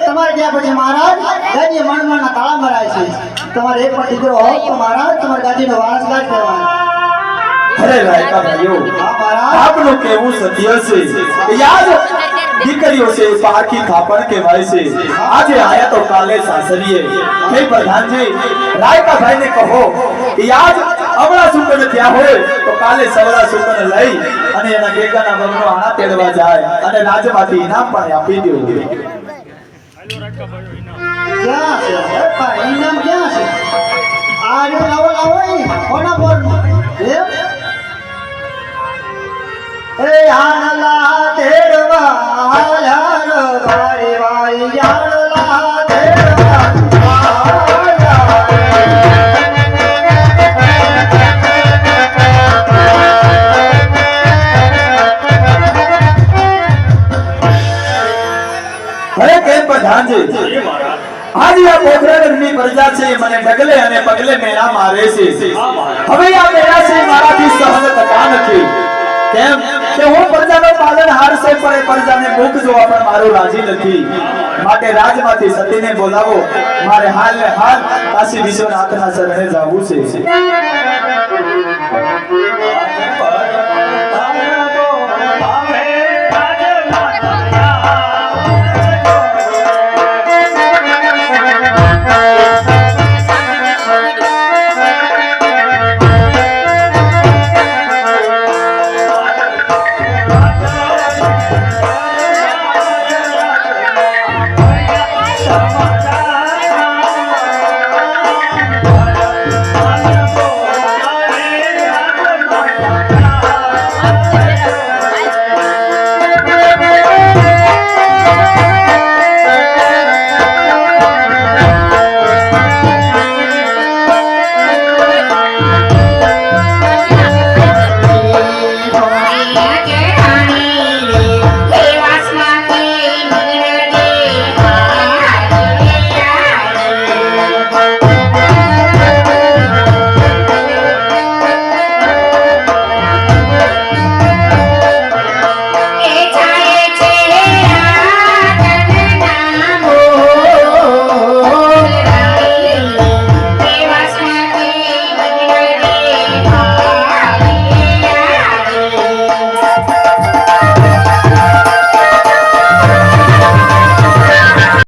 તમારે ત્યાં પછી મહારાજ ગાદી મણમણના તાળા મરાય છે તમારે એક પણ દીકરો હોય તો મહારાજ તમારે ગાદીનો વારસદાર કહેવાય અરે રાયકા ભાઈઓ હા મહારાજ આપનું કેવું સત્ય છે યાદ દીકરીઓ છે પાકી થાપણ કહેવાય છે આજે આયા તો કાલે સાસરીએ હે પ્રધાનજી રાયકા ભાઈને કહો યાદ અમળા સુકન ત્યાં હોય તો કાલે સવડા સુકન લઈ અને એના ગેગાના બમનો આણા તેડવા જાય અને રાજમાંથી ઇનામ પણ આપી દો ક્યાં છે ભાઈ ઇનામ ક્યાં છે આ જો લાવો લાવો કોના બોલ એ આનલા તેડવા હાલારો વારી વારી જાણલા તેડવા હરે કેમ પ્રધાનજી આજે આ પોખરણની પ્રજા છે મને ડગલે અને પગલે મેળા મારે છે હવે આ મેળા છે મારાથી સહન થતા નથી કેમ કે હું પ્રજાનો પાલનહાર છે પણ એ પ્રજાને મુખ જોવા પણ મારું રાજી નથી માટે રાજમાંથી સતીને બોલાવો મારે હાલ ને હાલ કાશી વિશ્વનાથના શરણે જવું છે